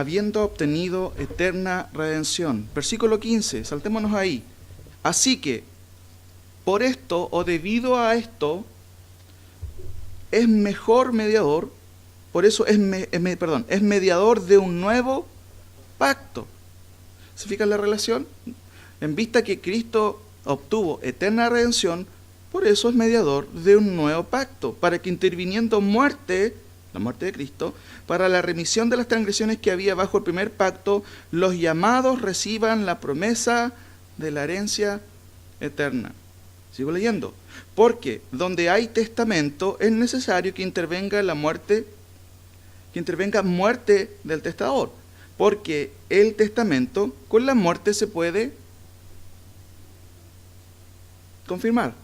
habiendo obtenido eterna redención. Versículo 15, saltémonos ahí. Así que, por esto o debido a esto, es mejor mediador, por eso es mediador de un nuevo pacto. ¿Se fijan la relación? En vista que Cristo obtuvo eterna redención, por eso es mediador de un nuevo pacto, para que interviniendo la muerte de Cristo, para la remisión de las transgresiones que había bajo el primer pacto, los llamados reciban la promesa de la herencia eterna. Sigo leyendo. Porque donde hay testamento es necesario que intervenga muerte del testador. Porque el testamento con la muerte se puede confirmar.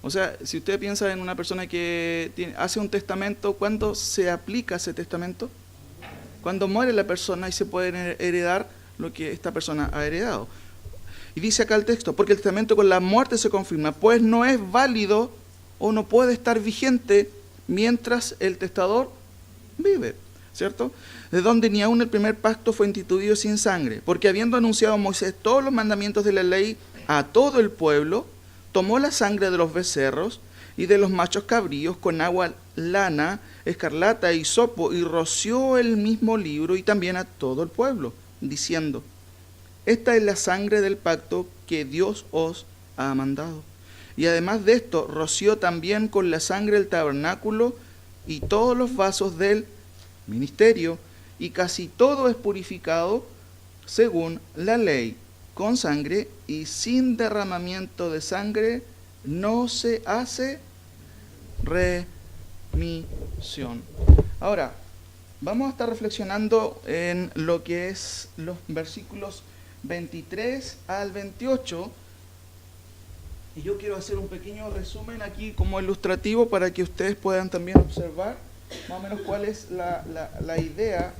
O sea, si usted piensa en una persona que hace un testamento, ¿cuándo se aplica ese testamento? Cuando muere la persona y se puede heredar lo que esta persona ha heredado. Y dice acá el texto, porque el testamento con la muerte se confirma, pues no es válido o no puede estar vigente mientras el testador vive, ¿cierto? De donde ni aún el primer pacto fue instituido sin sangre, porque habiendo anunciado Moisés todos los mandamientos de la ley a todo el pueblo, tomó la sangre de los becerros y de los machos cabríos con agua, lana, escarlata y hisopo, y roció el mismo libro y también a todo el pueblo, diciendo: esta es la sangre del pacto que Dios os ha mandado. Y además de esto, roció también con la sangre el tabernáculo y todos los vasos del ministerio, y casi todo es purificado según la ley, con sangre, y sin derramamiento de sangre no se hace remisión. Ahora, vamos a estar reflexionando en lo que es los versículos 23 al 28, y yo quiero hacer un pequeño resumen aquí como ilustrativo para que ustedes puedan también observar más o menos cuál es la idea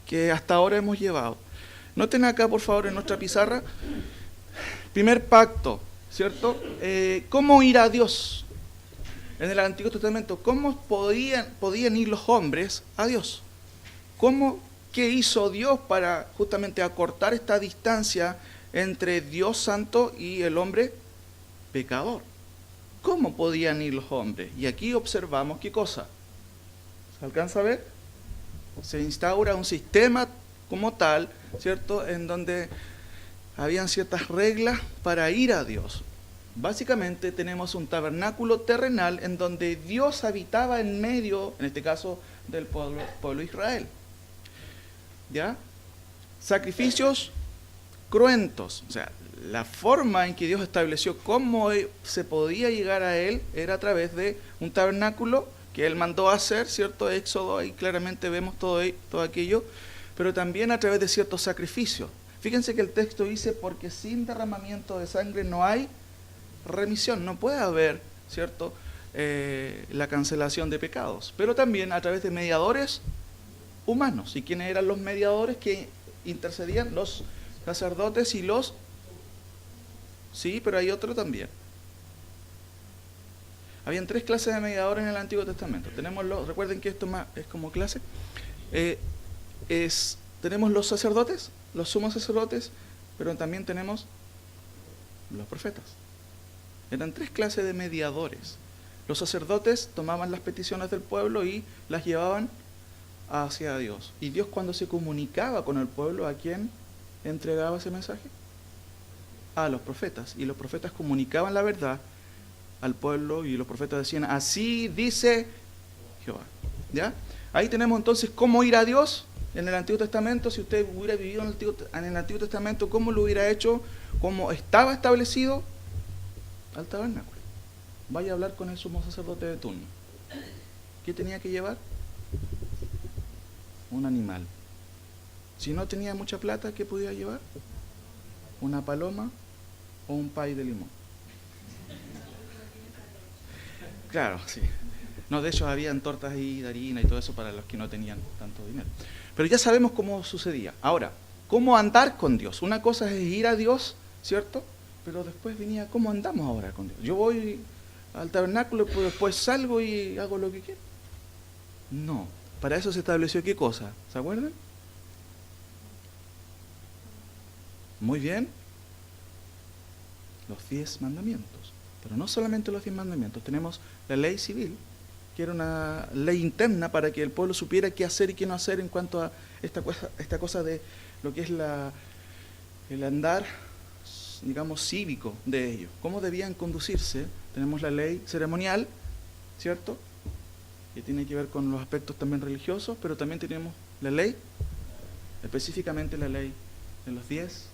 que hasta ahora hemos llevado. Noten acá, por favor, en nuestra pizarra, primer pacto, ¿cierto? ¿Cómo ir a Dios? En el Antiguo Testamento, ¿cómo podían ir los hombres a Dios? ¿Qué hizo Dios para justamente acortar esta distancia entre Dios santo y el hombre pecador? ¿Cómo podían ir los hombres? Y aquí observamos qué cosa. ¿Se alcanza a ver? Se instaura un sistema como tal, ¿cierto? En donde habían ciertas reglas para ir a Dios. Básicamente tenemos un tabernáculo terrenal en donde Dios habitaba en medio, en este caso, del pueblo de Israel. ¿Ya? Sacrificios cruentos. O sea, la forma en que Dios estableció cómo se podía llegar a Él era a través de un tabernáculo que Él mandó a hacer, ¿cierto? Éxodo, ahí claramente vemos todo aquello, pero también a través de ciertos sacrificios. Fíjense que el texto dice, porque sin derramamiento de sangre no hay remisión, no puede haber, ¿cierto? La cancelación de pecados, pero también a través de mediadores humanos. ¿Y quiénes eran los mediadores que intercedían? Los sacerdotes y los... Sí, pero hay otro también. Habían 3 clases de mediadores en el Antiguo Testamento. Recuerden que esto es como clase. Tenemos los sacerdotes, los sumos sacerdotes, pero también tenemos los profetas. Eran 3 clases de mediadores. Los sacerdotes tomaban las peticiones del pueblo y las llevaban hacia Dios. Y Dios, cuando se comunicaba con el pueblo, ¿a quién entregaba ese mensaje? A los profetas. Y los profetas comunicaban la verdad al pueblo, y los profetas decían: así dice Jehová. ¿Ya? Ahí tenemos entonces cómo ir a Dios en el Antiguo Testamento. Si usted hubiera vivido en el Antiguo Testamento, ¿cómo lo hubiera hecho? ¿Cómo estaba establecido? Al tabernáculo. Vaya a hablar con el sumo sacerdote de turno. ¿Qué tenía que llevar? Un animal. Si no tenía mucha plata, ¿qué podía llevar? Una paloma o un pay de limón. Claro, sí. No, de hecho habían tortas y de harina y todo eso para los que no tenían tanto dinero. Pero ya sabemos cómo sucedía. Ahora, ¿cómo andar con Dios? Una cosa es ir a Dios, ¿cierto? Pero después venía, ¿cómo andamos ahora con Dios? Yo voy al tabernáculo, pues después salgo y hago lo que quiero. No, para eso se estableció ¿qué cosa? ¿Se acuerdan? Muy bien. Los 10 mandamientos. Pero no solamente los 10 mandamientos, tenemos la ley civil, que era una ley interna para que el pueblo supiera qué hacer y qué no hacer en cuanto a esta cosa de lo que es el andar, digamos, cívico de ellos. Cómo debían conducirse. Tenemos la ley ceremonial, ¿cierto?, que tiene que ver con los aspectos también religiosos, pero también tenemos la ley, específicamente la ley de los 10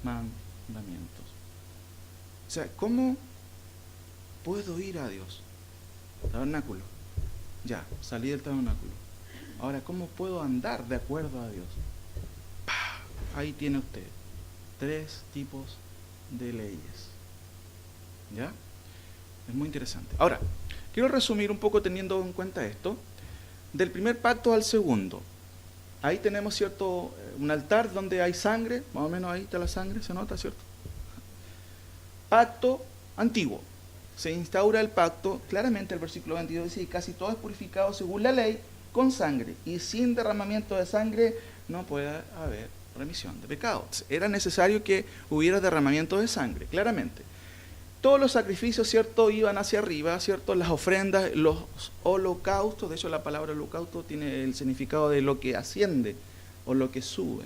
mandamientos. O sea, ¿cómo puedo ir a Dios? Tabernáculo. Ya, salí del tabernáculo. Ahora, ¿cómo puedo andar de acuerdo a Dios? ¡Pah! Ahí tiene usted 3 tipos de leyes. ¿Ya? Es muy interesante. Ahora, quiero resumir un poco teniendo en cuenta esto. Del primer pacto al segundo. Ahí tenemos, ¿cierto?, un altar donde hay sangre. Más o menos ahí está la sangre, se nota, ¿cierto? Pacto antiguo. Se instaura el pacto, claramente el versículo 22 dice, y casi todo es purificado según la ley, con sangre. Y sin derramamiento de sangre no puede haber remisión de pecados. Era necesario que hubiera derramamiento de sangre, claramente. Todos los sacrificios, ¿cierto?, iban hacia arriba, ¿cierto? Las ofrendas, los holocaustos, de hecho la palabra holocausto tiene el significado de lo que asciende o lo que sube.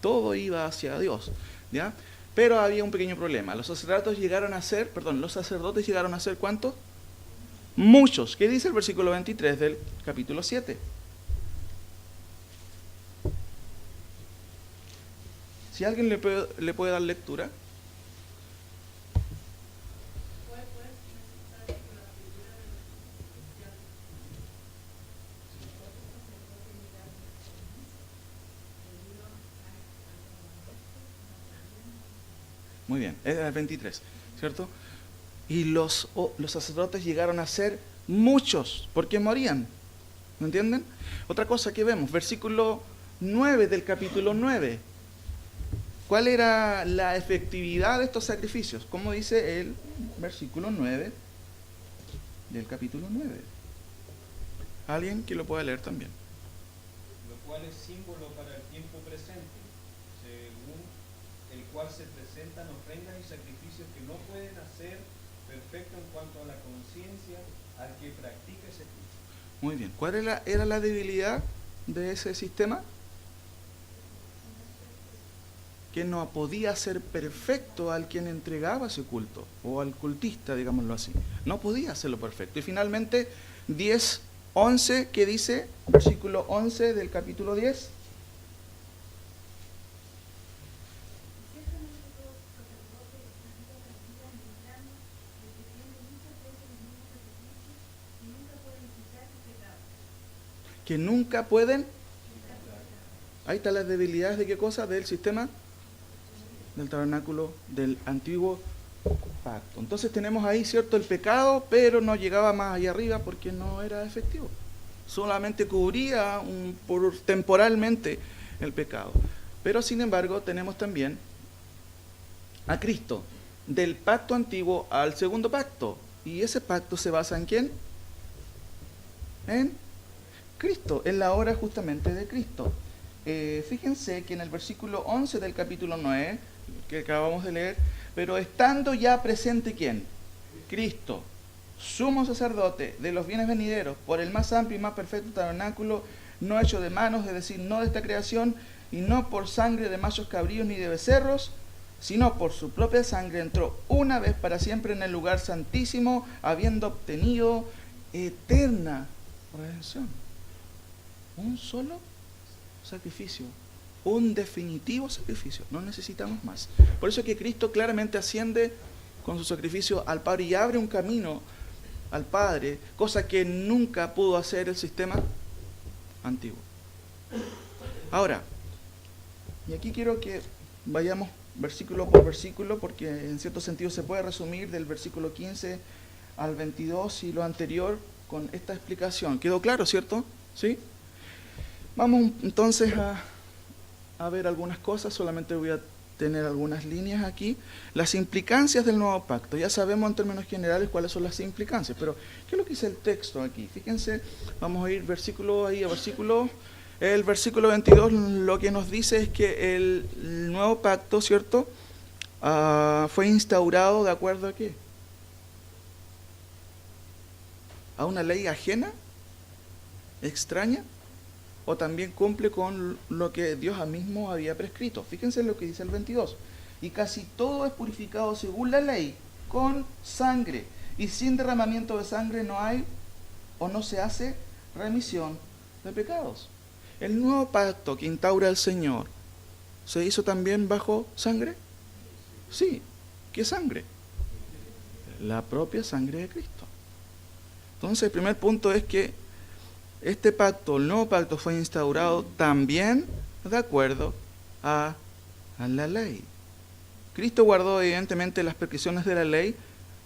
Todo iba hacia Dios, ¿ya? Pero había un pequeño problema. Los sacerdotes llegaron a ser, ¿cuántos? Muchos. ¿Qué dice el versículo 23 del capítulo 7? Si alguien le puede dar lectura. Muy bien, es el 23, ¿cierto? Y los sacerdotes llegaron a ser muchos, porque morían. ¿Me entienden? Otra cosa que vemos, versículo 9 del capítulo 9. ¿Cuál era la efectividad de estos sacrificios? ¿Cómo dice el versículo 9 del capítulo 9? ¿Alguien que lo pueda leer también? Lo cual es símbolo para el tiempo presente, según el cual se presentan ofrendas y sacrificios que no pueden hacer perfecto en cuanto a la conciencia al que practica ese culto. Muy bien. ¿Cuál era la debilidad de ese sistema? Que no podía ser perfecto al quien entregaba ese culto, o al cultista, digámoslo así. No podía hacerlo perfecto. Y finalmente, 10:11, ¿qué dice? Versículo 11 del capítulo 10. Que nunca pueden. Ahí están las debilidades de qué cosa, del sistema del tabernáculo del antiguo pacto. Entonces tenemos ahí, ¿cierto?, el pecado, pero no llegaba más allá arriba porque no era efectivo. Solamente cubría temporalmente el pecado. Pero sin embargo tenemos también a Cristo, del pacto antiguo al segundo pacto. Y ese pacto se basa ¿en quién? En Cristo, en la obra justamente de Cristo. Fíjense que en el versículo 11 del capítulo 9, que acabamos de leer, pero estando ya presente ¿quién? Cristo, sumo sacerdote de los bienes venideros, por el más amplio y más perfecto tabernáculo, no hecho de manos, es decir, no de esta creación, y no por sangre de machos cabríos ni de becerros, sino por su propia sangre entró una vez para siempre en el lugar santísimo, habiendo obtenido eterna redención. Un solo sacrificio, un definitivo sacrificio, no necesitamos más. Por eso es que Cristo claramente asciende con su sacrificio al Padre y abre un camino al Padre, cosa que nunca pudo hacer el sistema antiguo. Ahora, y aquí quiero que vayamos versículo por versículo, porque en cierto sentido se puede resumir del versículo 15 al 22 y lo anterior con esta explicación. ¿Quedó claro, cierto? ¿Sí? Vamos entonces a ver algunas cosas, solamente voy a tener algunas líneas aquí. Las implicancias del nuevo pacto. Ya sabemos en términos generales cuáles son las implicancias, pero ¿qué es lo que dice el texto aquí? Fíjense, vamos a ir versículo ahí a versículo. El versículo 22 lo que nos dice es que el nuevo pacto, ¿cierto? Fue instaurado de acuerdo a qué? ¿A una ley ajena? ¿Extraña? ¿O también cumple con lo que Dios mismo había prescrito? Fíjense lo que dice el 22. Y casi todo es purificado según la ley, con sangre. Y sin derramamiento de sangre no hay o no se hace remisión de pecados. El nuevo pacto que instaura el Señor, ¿se hizo también bajo sangre? Sí. ¿Qué sangre? La propia sangre de Cristo. Entonces el primer punto es que este pacto, el nuevo pacto, fue instaurado también de acuerdo a la ley. Cristo guardó evidentemente las prescripciones de la ley,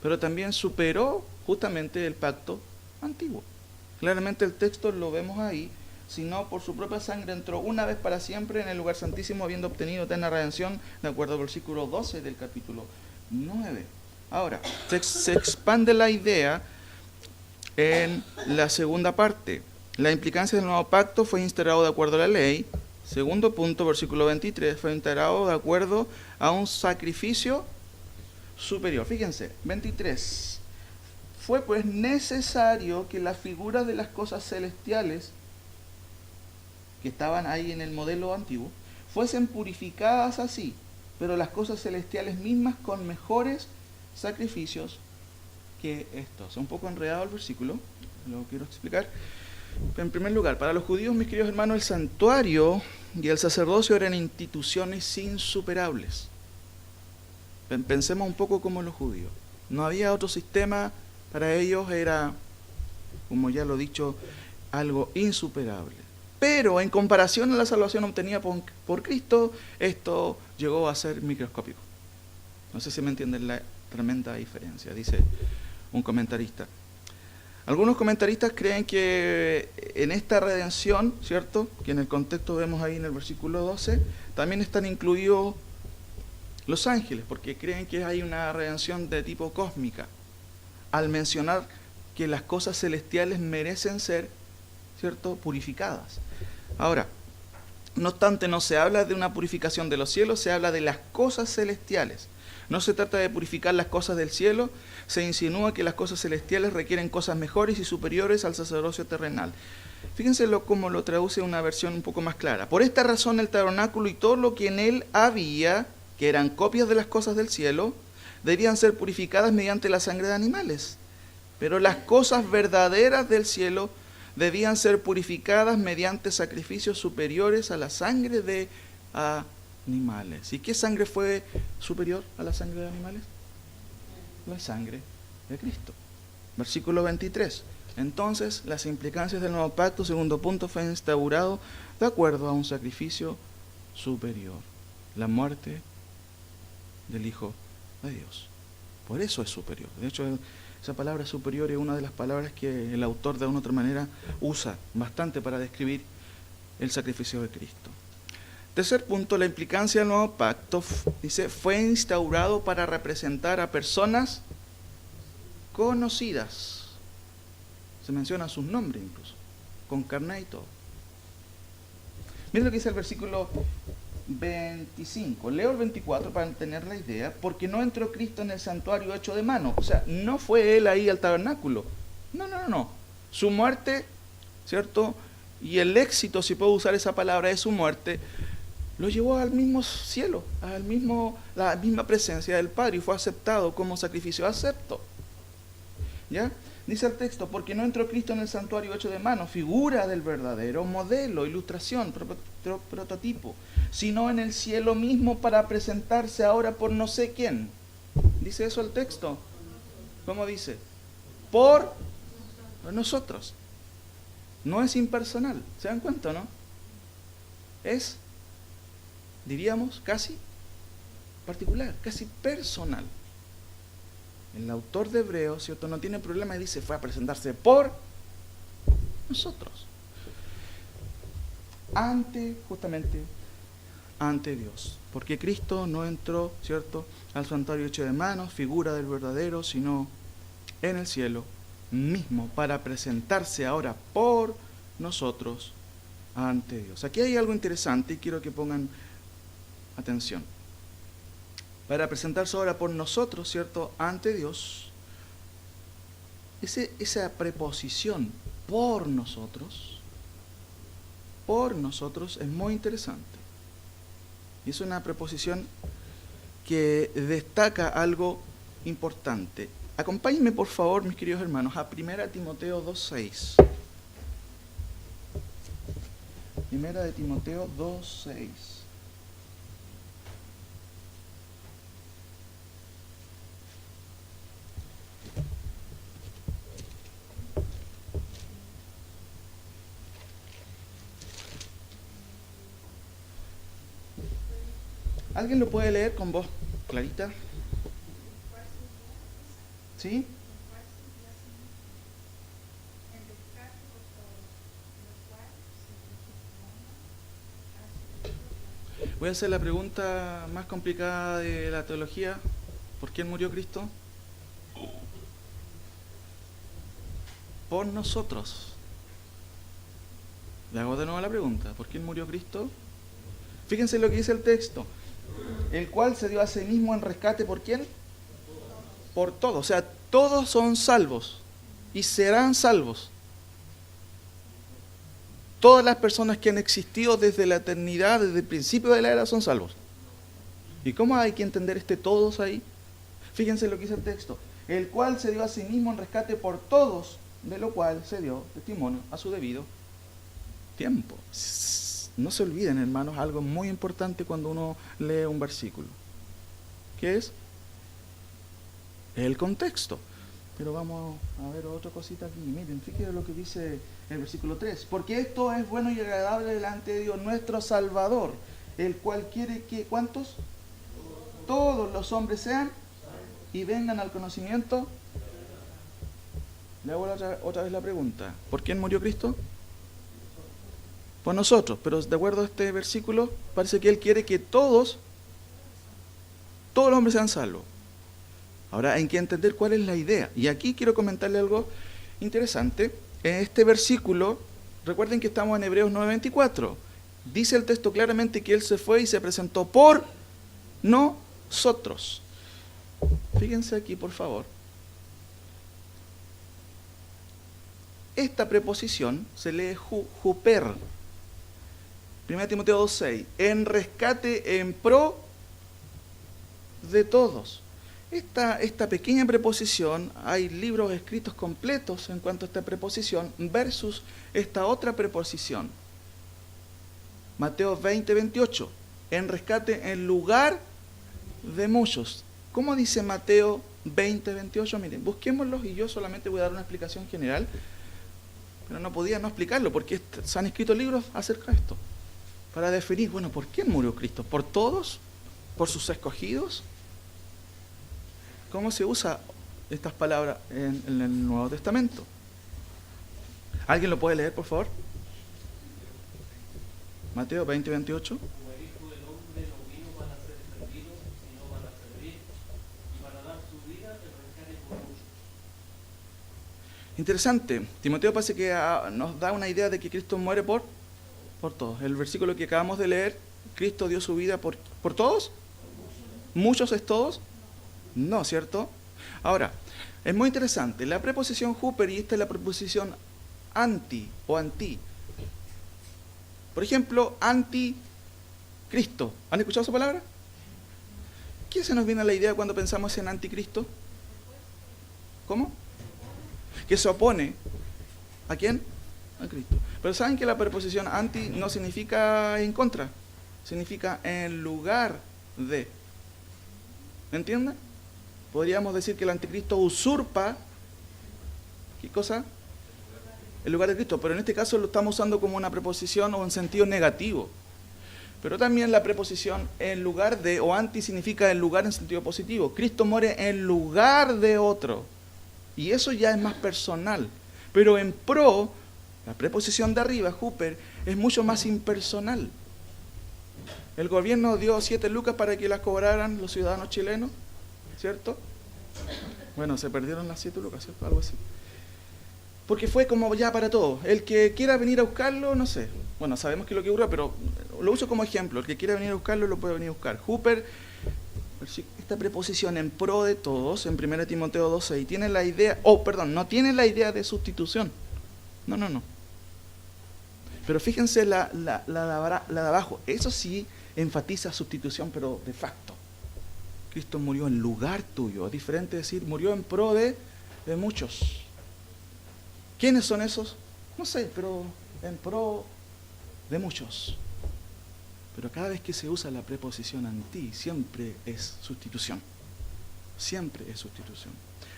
pero también superó justamente el pacto antiguo. Claramente el texto lo vemos ahí, sino por su propia sangre entró una vez para siempre en el lugar santísimo, habiendo obtenido eterna redención, de acuerdo al versículo 12 del capítulo 9. Ahora, se expande la idea en la segunda parte. La implicancia del nuevo pacto fue instaurado de acuerdo a la ley. Segundo punto, versículo 23, fue instaurado de acuerdo a un sacrificio superior. Fíjense, 23. Fue pues necesario que las figuras de las cosas celestiales que estaban ahí en el modelo antiguo fuesen purificadas así, pero las cosas celestiales mismas con mejores sacrificios que estos. Un poco enredado el versículo, lo quiero explicar. En primer lugar, para los judíos, mis queridos hermanos, el santuario y el sacerdocio eran instituciones insuperables. Pensemos un poco como los judíos. No había otro sistema, para ellos era, como ya lo he dicho, algo insuperable. Pero en comparación a la salvación obtenida por Cristo, esto llegó a ser microscópico. No sé si me entienden la tremenda diferencia, dice un comentarista. Algunos comentaristas creen que en esta redención, ¿cierto?, que en el contexto vemos ahí en el versículo 12, también están incluidos los ángeles, porque creen que hay una redención de tipo cósmica, al mencionar que las cosas celestiales merecen ser, ¿cierto?, purificadas. Ahora, no obstante, no se habla de una purificación de los cielos, se habla de las cosas celestiales. No se trata de purificar las cosas del cielo, se insinúa que las cosas celestiales requieren cosas mejores y superiores al sacerdocio terrenal. Fíjense cómo lo traduce una versión un poco más clara. Por esta razón el tabernáculo y todo lo que en él había, que eran copias de las cosas del cielo, debían ser purificadas mediante la sangre de animales. Pero las cosas verdaderas del cielo debían ser purificadas mediante sacrificios superiores a la sangre de animales. ¿Y qué sangre fue superior a la sangre de animales? La sangre de Cristo. Versículo 23. Entonces, las implicancias del nuevo pacto, segundo punto, fue instaurado de acuerdo a un sacrificio superior. La muerte del Hijo de Dios. Por eso es superior. De hecho, esa palabra superior es una de las palabras que el autor de una u otra manera usa bastante para describir el sacrificio de Cristo. Tercer punto, la implicancia del nuevo pacto, dice, fue instaurado para representar a personas conocidas. Se menciona sus nombres incluso, con carné y todo. Miren lo que dice el versículo 25. Leo el 24 para tener la idea. Porque no entró Cristo en el santuario hecho de mano. O sea, no fue él ahí al tabernáculo. No. Su muerte, ¿cierto? Y el éxito, si puedo usar esa palabra, de su muerte, lo llevó al mismo cielo, la misma presencia del Padre, y fue aceptado como sacrificio acepto. ¿Ya? Dice el texto, porque no entró Cristo en el santuario hecho de mano, figura del verdadero, modelo, ilustración, prototipo, sino en el cielo mismo para presentarse ahora por no sé quién. ¿Dice eso el texto? ¿Cómo dice? Por nosotros. No es impersonal, ¿se dan cuenta, no? Es, diríamos, casi particular, casi personal. El autor de Hebreos, ¿cierto?, no tiene problema y dice, fue a presentarse por nosotros. Justamente ante Dios. Porque Cristo no entró, ¿cierto?, al santuario hecho de manos, figura del verdadero, sino en el cielo mismo, para presentarse ahora por nosotros ante Dios. Aquí hay algo interesante y quiero que pongan atención. Para presentarse ahora por nosotros, ¿cierto?, ante Dios, esa preposición por nosotros es muy interesante. Y es una preposición que destaca algo importante. Acompáñenme, por favor, mis queridos hermanos, a 1 Timoteo 2:6. 1 Timoteo 2:6. ¿Alguien lo puede leer con voz clarita? ¿Sí? Voy a hacer la pregunta más complicada de la teología. ¿Por quién murió Cristo? Por nosotros. Le hago de nuevo la pregunta. ¿Por quién murió Cristo? Fíjense lo que dice el texto. El cual se dio a sí mismo en rescate, ¿por quién? Por todos. O sea, todos son salvos y serán salvos. Todas las personas que han existido desde la eternidad, desde el principio de la era, son salvos. ¿Y cómo hay que entender este todos ahí? Fíjense lo que dice el texto. El cual se dio a sí mismo en rescate por todos, de lo cual se dio testimonio a su debido tiempo. No se olviden, hermanos, algo muy importante cuando uno lee un versículo. ¿Qué es? El contexto. Pero vamos a ver otra cosita aquí. Miren, fíjense lo que dice el versículo 3. Porque esto es bueno y agradable delante de Dios nuestro Salvador, el cual quiere que, ¿cuántos? Todos los hombres sean y vengan al conocimiento. Le hago otra vez la pregunta. ¿Por quién murió Cristo? Por nosotros. Pero de acuerdo a este versículo, parece que Él quiere que todos los hombres sean salvos. Ahora hay que entender cuál es la idea. Y aquí quiero comentarle algo interesante. En este versículo, recuerden que estamos en Hebreos 9:24. Dice el texto claramente que Él se fue y se presentó por nosotros. Fíjense aquí, por favor. Esta preposición se lee juper. 1 Timoteo 2:6. En rescate, en pro de todos. Esta pequeña preposición, hay libros escritos completos en cuanto a esta preposición versus esta otra preposición. Mateo 20:28. En rescate, en lugar de muchos. ¿Cómo dice Mateo 20:28? Miren, busquémoslos y yo solamente voy a dar una explicación general, pero no podía no explicarlo porque se han escrito libros acerca de esto. Para definir, bueno, ¿por quién murió Cristo? ¿Por todos? ¿Por sus escogidos? ¿Cómo se usa estas palabras en el Nuevo Testamento? ¿Alguien lo puede leer, por favor? Mateo 20:28. Como el Hijo del Hombre no vino para ser servido, sino para servir y para dar su vida en rescate por muchos. Interesante. Timoteo parece que nos da una idea de que Cristo muere por todos. El versículo que acabamos de leer, Cristo dio su vida por todos. ¿Muchos es todos? No, ¿cierto? Ahora, es muy interesante. La preposición huper, y esta es la preposición anti o anti. Por ejemplo, anticristo. ¿Han escuchado esa palabra? ¿Qué se nos viene a la idea cuando pensamos en anticristo? ¿Cómo? Que se opone. ¿A quién? A Cristo. Pero ¿saben que la preposición anti no significa en contra? Significa en lugar de. ¿Me entienden? Podríamos decir que el anticristo usurpa, ¿qué cosa? El lugar de Cristo, pero en este caso lo estamos usando como una preposición o en sentido negativo. Pero también la preposición en lugar de o anti significa en lugar en sentido positivo. Cristo muere en lugar de otro. Y eso ya es más personal. Pero en pro, la preposición de arriba, huper, es mucho más impersonal. El gobierno dio 7 lucas para que las cobraran los ciudadanos chilenos, ¿cierto? Bueno, se perdieron las 7 lucas, ¿cierto? Algo así. porque fue como ya para todo. El que quiera venir a buscarlo, no sé. Bueno, sabemos que es lo que ocurre, pero lo uso como ejemplo. El que quiera venir a buscarlo, lo puede venir a buscar. Hooper, esta preposición en pro de todos, en 1 Timoteo 2:6, tiene la idea, no tiene la idea de sustitución. No. Pero fíjense la de abajo. Eso sí enfatiza sustitución, pero de facto. Cristo murió en lugar tuyo. Es diferente decir, murió en pro de muchos. ¿Quiénes son esos? No sé, pero en pro de muchos. Pero cada vez que se usa la preposición anti, siempre es sustitución. Siempre es sustitución.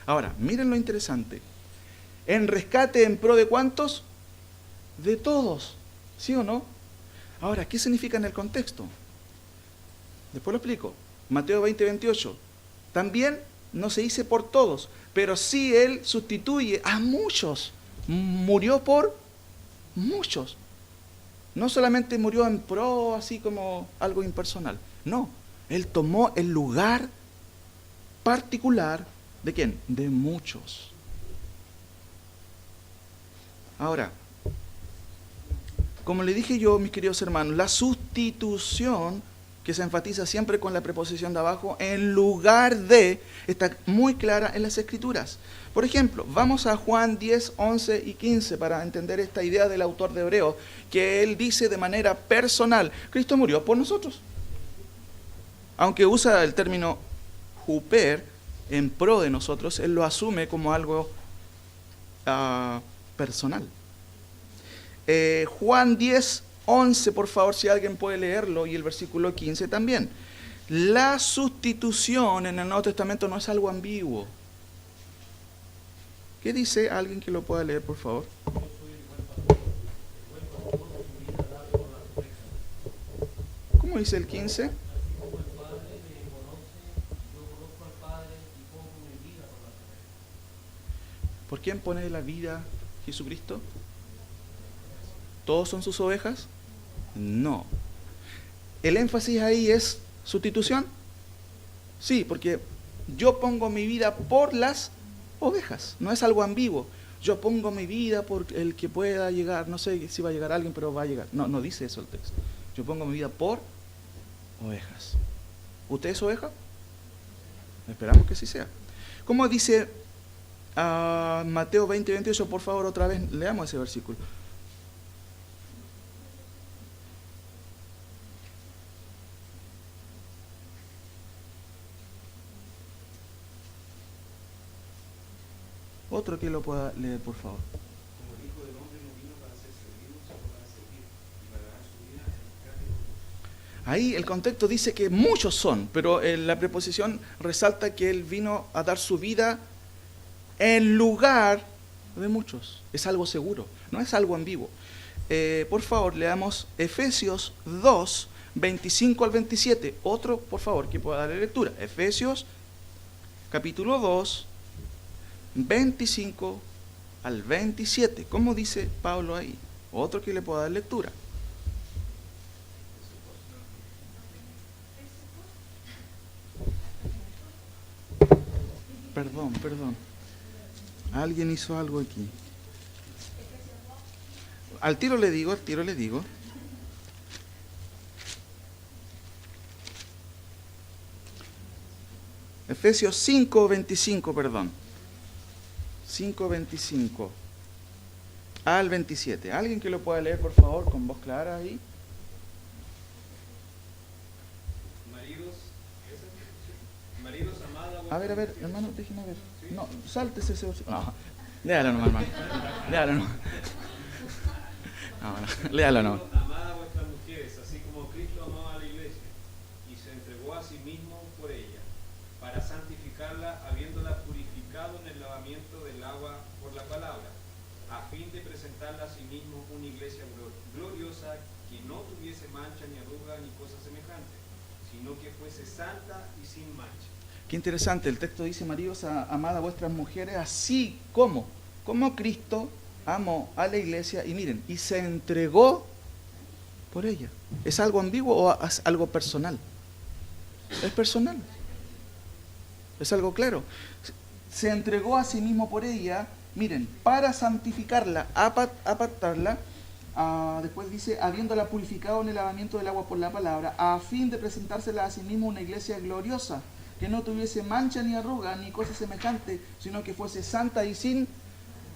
Ahora, miren lo interesante. En rescate en pro de ¿cuántos? De todos. ¿Sí o no? Ahora, ¿qué significa en el contexto? Después lo explico. Mateo 20:28. También no se dice por todos, pero sí Él sustituye a muchos. Murió por muchos. No solamente murió en pro, así como algo impersonal. No, Él tomó el lugar particular ¿de quién? De muchos. Ahora, como le dije yo, mis queridos hermanos, la sustitución, que se enfatiza siempre con la preposición de abajo, en lugar de, está muy clara en las Escrituras. Por ejemplo, vamos a Juan 10, 11 y 15 para entender esta idea del autor de Hebreos, que él dice de manera personal, Cristo murió por nosotros. Aunque usa el término huper, en pro de nosotros, él lo asume como algo personal. Juan 10, 11, por favor, si alguien puede leerlo, y el versículo 15 también. La sustitución en el Nuevo Testamento no es algo ambiguo. ¿Qué dice? Alguien que lo pueda leer, por favor. ¿Cómo dice el 15? ¿Por quién pone la vida Jesucristo? ¿Todos son sus ovejas? No. ¿El énfasis ahí es sustitución? Sí, porque yo pongo mi vida por las ovejas. No es algo ambiguo. Yo pongo mi vida por el que pueda llegar. No sé si va a llegar alguien, pero va a llegar. No dice eso el texto. Yo pongo mi vida por ovejas. ¿Usted es oveja? Esperamos que sí sea. ¿Cómo dice Mateo 20, 28? Por favor, otra vez, leamos ese versículo. Otro que lo pueda leer, por favor. Como el Hijo del Hombre no vino para ser servido, sino para servir y para dar su vida en rescate por muchos. Ahí el contexto dice que muchos son, pero la preposición resalta que Él vino a dar su vida en lugar de muchos. Es algo seguro, no es algo ambiguo. Por favor, leamos Efesios 2, 25 al 27. Otro, por favor, que pueda darle lectura. Efesios, capítulo 2, 25 al 27. ¿Cómo dice Pablo ahí? Otro que le pueda dar lectura. Perdón. Alguien hizo algo aquí. Al tiro le digo. Efesios 5, 25, perdón. 5:25 al 27. ¿Alguien que lo pueda leer, por favor, con voz clara ahí? Maridos, amada. A ver, hermano, déjeme ver. No, sáltese ese versículo. No, léalo nomás, hermano. Léalo nomás. No, léalo nomás. Amad a vuestras mujeres, así como Cristo amaba a la iglesia y se entregó a sí mismo por ella, para santificarla, habiéndola purificado en el lavamiento del agua por la palabra, a fin de presentarla a sí mismo una iglesia gloriosa, que no tuviese mancha ni arruga ni cosa semejante, sino que fuese santa y sin mancha. Qué interesante, el texto dice, maridos, amad a vuestras mujeres, así como Cristo amó a la iglesia, y miren, y se entregó por ella. ¿Es algo ambiguo o es algo personal? Es personal. Es algo claro. Se entregó a sí mismo por ella, Miren, para santificarla, apartarla, después dice, habiéndola purificado en el lavamiento del agua por la palabra, a fin de presentársela a sí mismo una iglesia gloriosa, que no tuviese mancha ni arruga ni cosa semejante, sino que fuese santa y sin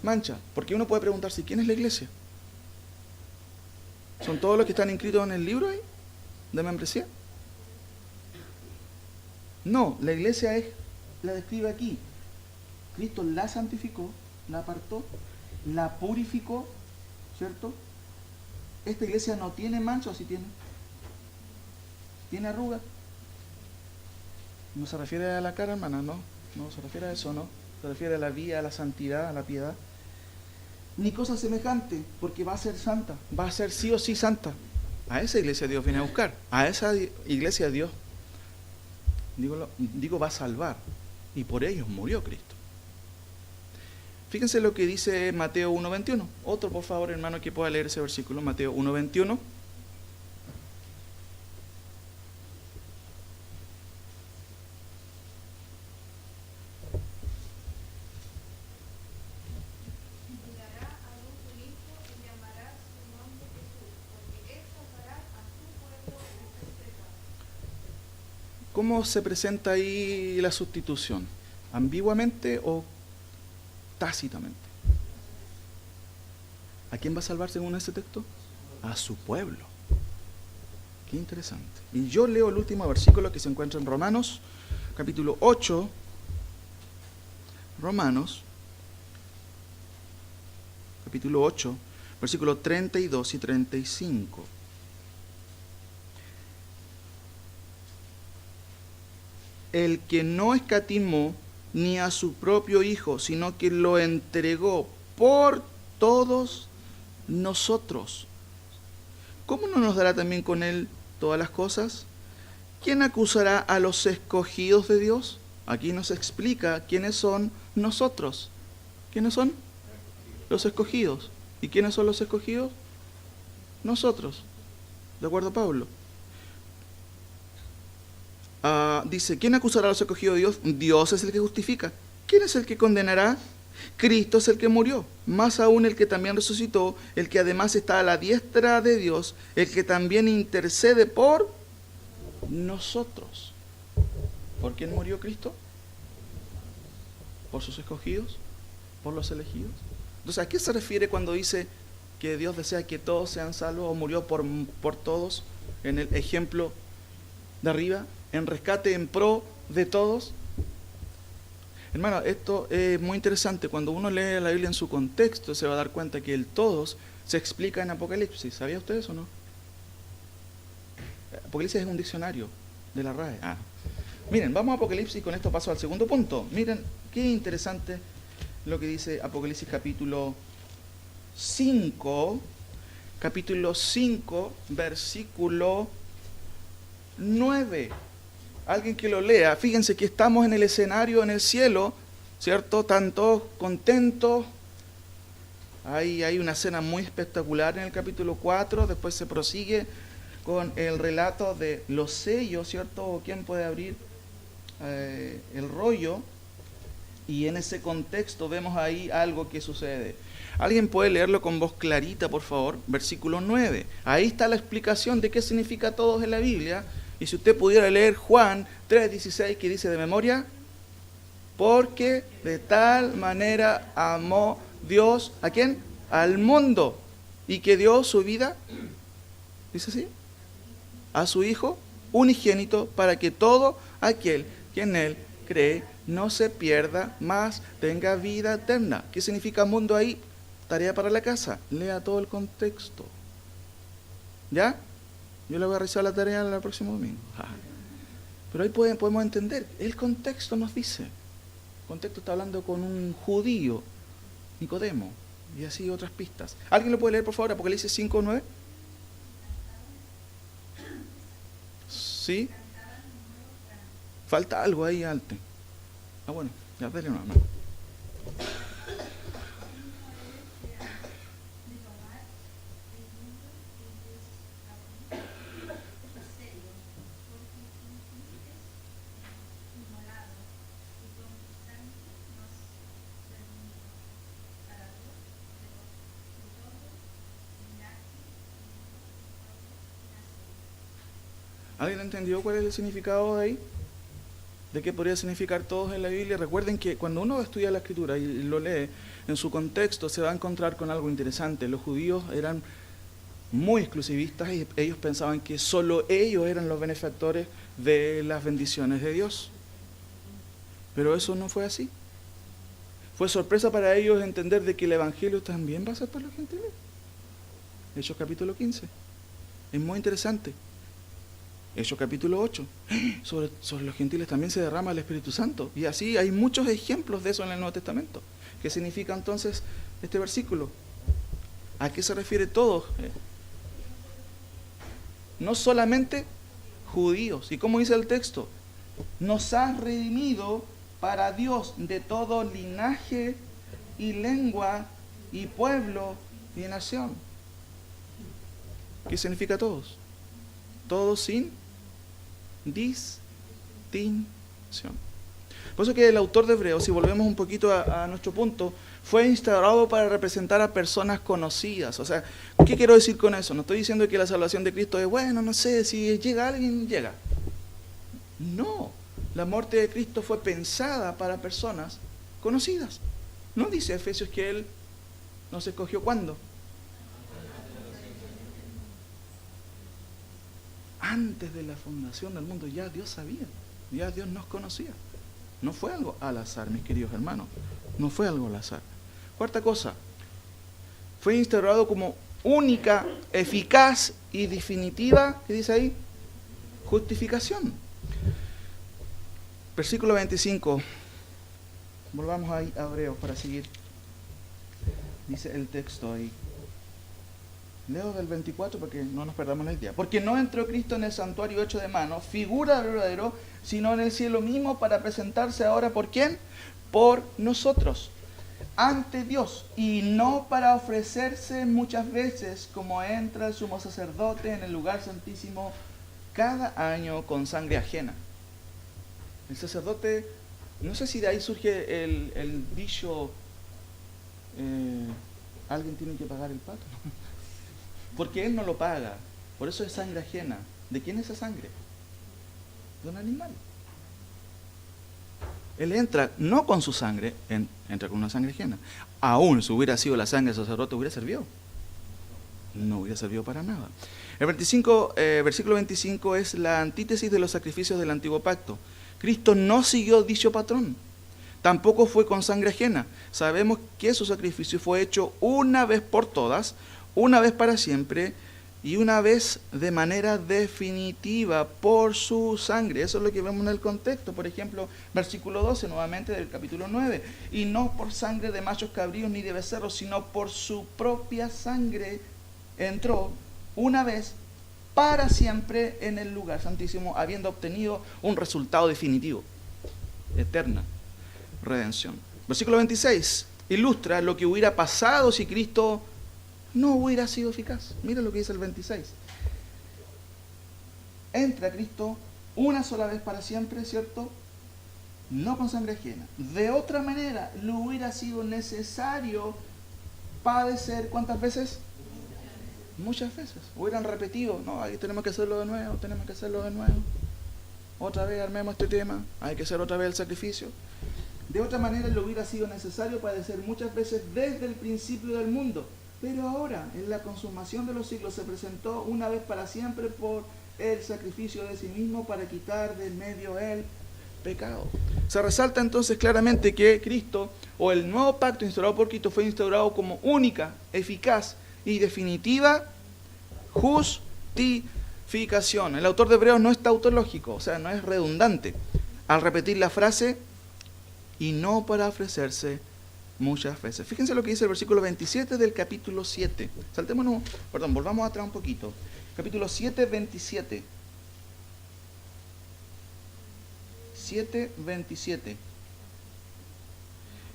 mancha. Porque uno puede preguntarse, ¿quién es la iglesia? ¿Son todos los que están inscritos en el libro ahí de membresía? No, la iglesia la describe aquí. Cristo la santificó, la apartó, la purificó, ¿cierto? Esta iglesia no tiene mancha, ¿o sí tiene? ¿Tiene arruga? No se refiere a la cara, hermana, no se refiere a eso, no. Se refiere a la vida, a la santidad, a la piedad. Ni cosa semejante, porque va a ser santa, va a ser sí o sí santa. A esa iglesia Dios viene a buscar, a esa iglesia Dios, digo, va a salvar, y por ellos murió Cristo. Fíjense lo que dice Mateo 1:21. Otro, por favor, hermano, que pueda leer ese versículo, Mateo 1:21. ¿Cómo se presenta ahí la sustitución? ¿Ambiguamente o tácitamente? ¿A quién va a salvar según ese texto? A su pueblo. Qué interesante. Y yo leo el último versículo que se encuentra en Romanos, capítulo 8. Romanos, capítulo 8, versículos 32 y 35. El que no escatimó ni a su propio Hijo, sino que lo entregó por todos nosotros, ¿cómo no nos dará también con Él todas las cosas? ¿Quién acusará a los escogidos de Dios? Aquí nos explica quiénes son nosotros. ¿Quiénes son? Los escogidos. ¿Y quiénes son los escogidos? Nosotros, de acuerdo a Pablo. Dice, ¿quién acusará a los escogidos de Dios? Dios es el que justifica. ¿Quién es el que condenará? Cristo es el que murió, más aún el que también resucitó, el que además está a la diestra de Dios, el que también intercede por nosotros. ¿Por quién murió Cristo? ¿Por sus escogidos? ¿Por los elegidos? Entonces, ¿a qué se refiere cuando dice que Dios desea que todos sean salvos o murió por todos en el ejemplo de arriba? En rescate en pro de todos. Hermano, esto es muy interesante. Cuando uno lee la Biblia en su contexto, se va a dar cuenta que el todos se explica en Apocalipsis. ¿Sabía usted eso o no? Apocalipsis es un diccionario de la RAE. Miren, vamos a Apocalipsis y con esto paso al segundo punto. Miren, qué interesante lo que dice Apocalipsis capítulo 5, versículo 9. Alguien que lo lea. Fíjense que estamos en el escenario, en el cielo, ¿cierto? Están todos contentos. Hay una escena muy espectacular en el capítulo 4. Después se prosigue con el relato de los sellos, ¿cierto? ¿Quién puede abrir el rollo? Y en ese contexto vemos ahí algo que sucede. ¿Alguien puede leerlo con voz clarita, por favor? Versículo 9. Ahí está la explicación de qué significa todos en la Biblia. Y si usted pudiera leer Juan 3:16, que dice de memoria, porque de tal manera amó Dios, ¿a quién? Al mundo, y que dio su vida, dice así, a su Hijo unigénito, para que todo aquel que en Él cree no se pierda, mas tenga vida eterna. ¿Qué significa mundo ahí? Tarea para la casa, lea todo el contexto. ¿Ya? Yo le voy a realizar la tarea el próximo domingo. Pero ahí podemos entender. El contexto nos dice. El contexto está hablando con un judío, Nicodemo, y así otras pistas. ¿Alguien lo puede leer, por favor? Apocalipsis 5:9. ¿Sí? Falta algo ahí, Alte. Bueno, ya dale una mano. ¿Alguien entendió cuál es el significado de ahí? ¿De qué podría significar todos en la Biblia? Recuerden que cuando uno estudia la Escritura y lo lee en su contexto, se va a encontrar con algo interesante. Los judíos eran muy exclusivistas y ellos pensaban que solo ellos eran los benefactores de las bendiciones de Dios. Pero eso no fue así. Fue sorpresa para ellos entender de que el Evangelio también va a ser para los gentiles. Hechos capítulo 15. Es muy interesante. Hechos capítulo 8. Sobre los gentiles también se derrama el Espíritu Santo. Y así hay muchos ejemplos de eso en el Nuevo Testamento. ¿Qué significa entonces este versículo? ¿A qué se refiere todo? No solamente judíos. ¿Y cómo dice el texto? Nos has redimido para Dios de todo linaje y lengua y pueblo y nación. ¿Qué significa todos? Todos sin distinción. Por eso que el autor de Hebreos, si volvemos un poquito a nuestro punto, fue instaurado para representar a personas conocidas. O sea, ¿qué quiero decir con eso? No estoy diciendo que la salvación de Cristo es, bueno, no sé, si llega alguien, llega. No, la muerte de Cristo fue pensada para personas conocidas. ¿No dice Efesios que Él nos escogió cuándo? Antes de la fundación del mundo ya Dios sabía, ya Dios nos conocía. No fue algo al azar, mis queridos hermanos, no fue algo al azar. Cuarta cosa, fue instaurado como única, eficaz y definitiva, ¿qué dice ahí? Justificación. Versículo 25, volvamos ahí a Hebreos para seguir. Dice el texto ahí. Leo del 24 porque no nos perdamos la idea. Porque no entró Cristo en el santuario hecho de mano, figura del verdadero, sino en el cielo mismo para presentarse ahora, ¿por quién? Por nosotros, ante Dios, y no para ofrecerse muchas veces como entra el sumo sacerdote en el lugar santísimo cada año con sangre ajena. El sacerdote, no sé si de ahí surge el dicho, alguien tiene que pagar el pato. Porque él no lo paga, por eso es sangre ajena. ¿De quién es esa sangre? De un animal. Él entra no con su sangre, entra con una sangre ajena. Aún si hubiera sido la sangre del sacerdote, ¿hubiera servido? No hubiera servido para nada. El versículo 25 es la antítesis de los sacrificios del antiguo pacto. Cristo no siguió dicho patrón, tampoco fue con sangre ajena. Sabemos que su sacrificio fue hecho una vez por todas, una vez para siempre y una vez de manera definitiva por su sangre. Eso es lo que vemos en el contexto. Por ejemplo, versículo 12 nuevamente del capítulo 9. Y no por sangre de machos cabríos ni de becerros, sino por su propia sangre entró una vez para siempre en el lugar santísimo, habiendo obtenido un resultado definitivo, eterna redención. Versículo 26 ilustra lo que hubiera pasado si Cristo no hubiera sido eficaz. Mira lo que dice el 26. Entra Cristo una sola vez para siempre, ¿cierto? No con sangre ajena. De otra manera, le hubiera sido necesario padecer, ¿cuántas veces? Muchas veces. Hubieran repetido, no, ahí tenemos que hacerlo de nuevo, tenemos que hacerlo de nuevo. Otra vez armemos este tema, hay que hacer otra vez el sacrificio. De otra manera, le hubiera sido necesario padecer muchas veces desde el principio del mundo. Pero ahora, en la consumación de los siglos, se presentó una vez para siempre por el sacrificio de sí mismo para quitar del medio el pecado. Se resalta entonces claramente que Cristo, o el nuevo pacto instaurado por Cristo, fue instaurado como única, eficaz y definitiva justificación. El autor de Hebreos no es tautológico, o sea, no es redundante al repetir la frase y no para ofrecerse muchas veces. Fíjense lo que dice el versículo 27 del capítulo 7. Volvamos atrás un poquito. Capítulo 7, 27. 7, 27.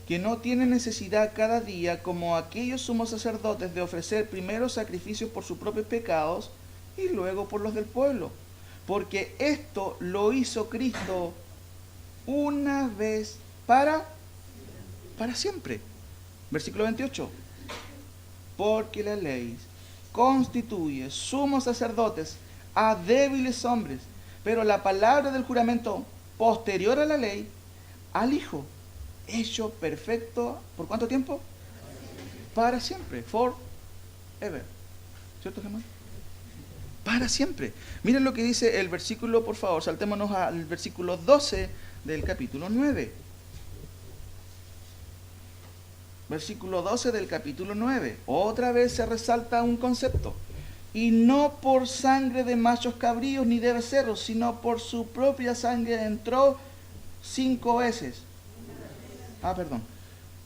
Que no tiene necesidad cada día, como aquellos sumos sacerdotes, de ofrecer primero sacrificios por sus propios pecados y luego por los del pueblo. Porque esto lo hizo Cristo una vez para siempre. Versículo 28. Porque la ley constituye sumos sacerdotes a débiles hombres, Pero la palabra del juramento posterior a la ley, al Hijo, hecho perfecto, ¿por cuánto tiempo? Para siempre, forever. ¿Cierto, Germán? Para siempre. Miren lo que dice el versículo, por favor, saltémonos al versículo 12 del capítulo 9. Versículo 12 del capítulo 9. Otra vez se resalta un concepto. Y no por sangre de machos cabríos ni de becerros, sino por su propia sangre entró 5 veces.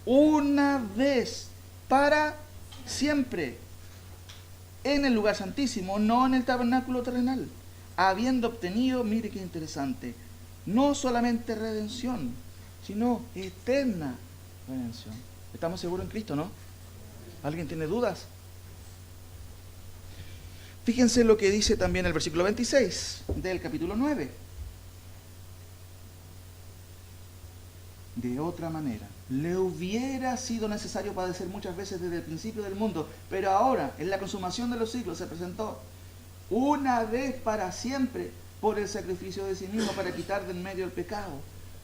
Una vez para siempre en el lugar santísimo, no en el tabernáculo terrenal, habiendo obtenido, mire qué interesante, no solamente redención, sino eterna redención. ¿Estamos seguros en Cristo, no? ¿Alguien tiene dudas? Fíjense lo que dice también el versículo 26 del capítulo 9. De otra manera, le hubiera sido necesario padecer muchas veces desde el principio del mundo, pero ahora, en la consumación de los siglos, se presentó una vez para siempre por el sacrificio de sí mismo para quitar del medio el pecado.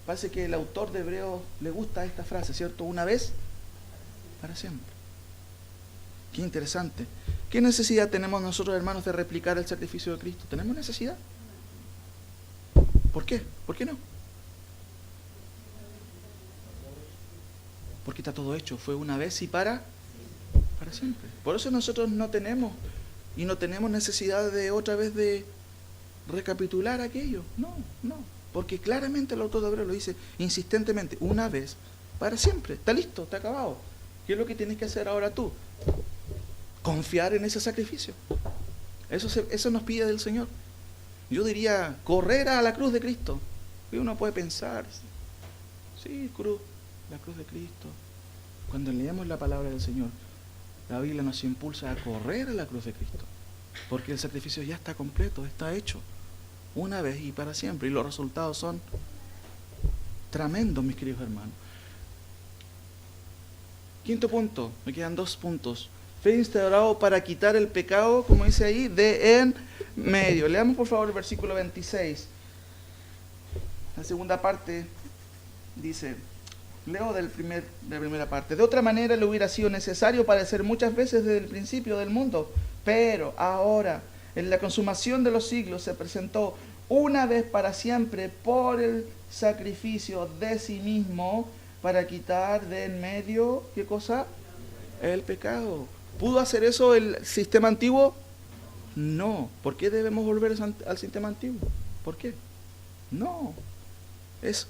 Parece que el autor de Hebreos le gusta esta frase, ¿cierto? Una vez para siempre. Qué interesante. ¿Qué necesidad tenemos nosotros, hermanos, de replicar el sacrificio de Cristo? ¿Tenemos necesidad? ¿Por qué? ¿Por qué no? Porque está todo hecho. Fue una vez y para siempre. Por eso nosotros no tenemos necesidad de otra vez de recapitular aquello. No. Porque claramente el autor de Hebreos lo dice insistentemente. Una vez para siempre. Está listo, está acabado. ¿Qué es lo que tienes que hacer ahora tú? Confiar en ese sacrificio. Eso nos pide del Señor. Yo diría, correr a la cruz de Cristo. Y uno puede pensar, sí, la cruz de Cristo. Cuando leemos la palabra del Señor, la Biblia nos impulsa a correr a la cruz de Cristo. Porque el sacrificio ya está completo, está hecho. Una vez y para siempre. Y los resultados son tremendos, mis queridos hermanos. Quinto punto, me quedan 2 puntos. Fue instaurado para quitar el pecado, como dice ahí, de en medio. Leamos por favor el versículo 26. La segunda parte dice, leo de la primera parte. De otra manera le hubiera sido necesario padecer muchas veces desde el principio del mundo, pero ahora, en la consumación de los siglos, se presentó una vez para siempre por el sacrificio de sí mismo para quitar de en medio, ¿qué cosa? El pecado. ¿Pudo hacer eso el sistema antiguo? No. ¿Por qué debemos volver al sistema antiguo? ¿Por qué? No. Es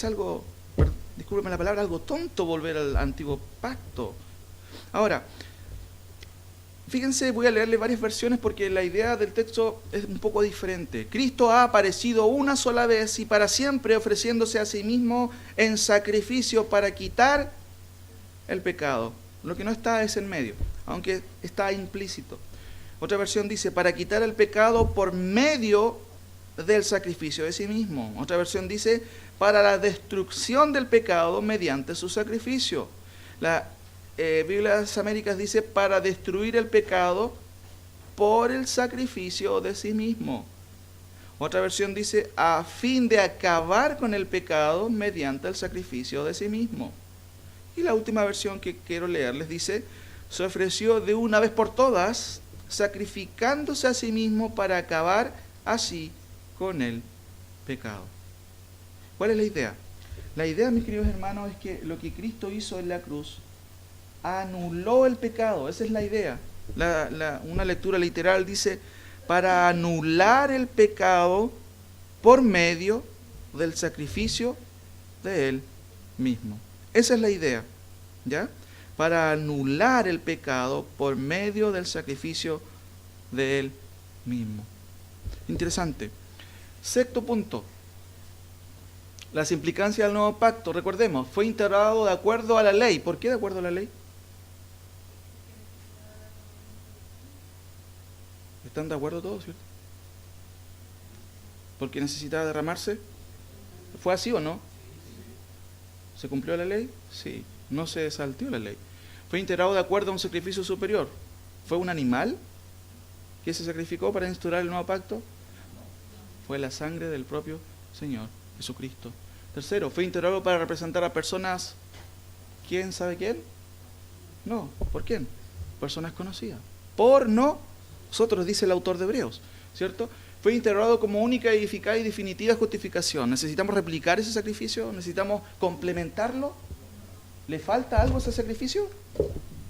algo, discúlpeme la palabra, algo tonto volver al antiguo pacto. Ahora, fíjense, voy a leerle varias versiones porque la idea del texto es un poco diferente. Cristo ha aparecido una sola vez y para siempre ofreciéndose a sí mismo en sacrificio para quitar el pecado. Lo que no está es en medio, aunque está implícito. Otra versión dice, para quitar el pecado por medio del sacrificio de sí mismo. Otra versión dice, para la destrucción del pecado mediante su sacrificio. La Biblia de las Américas dice, para destruir el pecado por el sacrificio de sí mismo. Otra versión dice, a fin de acabar con el pecado mediante el sacrificio de sí mismo. Y la última versión que quiero leerles dice, se ofreció de una vez por todas, sacrificándose a sí mismo para acabar así con el pecado. ¿Cuál es la idea? La idea, mis queridos hermanos, es que lo que Cristo hizo en la cruz anuló el pecado. Esa es la idea. Una lectura literal dice, para anular el pecado por medio del sacrificio de Él mismo. Esa es la idea, ¿ya? Para anular el pecado por medio del sacrificio de Él mismo. Interesante. Sexto punto. Las implicancias del nuevo pacto. Recordemos, fue integrado de acuerdo a la ley. ¿Por qué de acuerdo a la ley? ¿Están de acuerdo todos, cierto? ¿Porque necesitaba derramarse? ¿Fue así o no? ¿Se cumplió la ley? Sí. No se salteó la ley. Fue integrado de acuerdo a un sacrificio superior. ¿Fue un animal que se sacrificó para instaurar el nuevo pacto? Fue la sangre del propio Señor Jesucristo. Tercero, fue instaurado para representar a personas, ¿quién sabe quién? No, ¿por quién? Personas conocidas. Por nosotros, dice el autor de Hebreos, ¿cierto? Fue instaurado como única, eficaz y definitiva justificación. ¿Necesitamos replicar ese sacrificio? ¿Necesitamos complementarlo? ¿Le falta algo a ese sacrificio?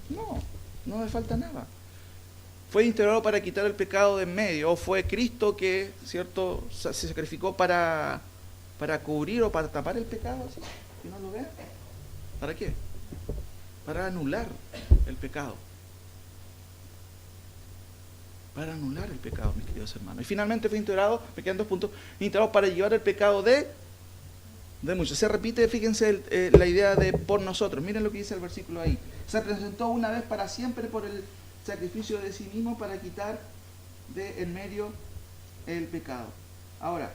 No, no le falta nada. Fue instaurado para quitar el pecado de en medio, o fue Cristo que, ¿cierto?, se sacrificó para cubrir o para tapar el pecado, ¿sí? ¿Que no lo vea? ¿Para qué? Para anular el pecado. Para anular el pecado, mis queridos hermanos. Y finalmente fue instaurado, me quedan 2 puntos, instaurado para llevar el pecado de muchos. Se repite, fíjense, la idea de por nosotros. Miren lo que dice el versículo ahí. Se presentó una vez para siempre por el sacrificio de sí mismo para quitar de en medio el pecado. Ahora,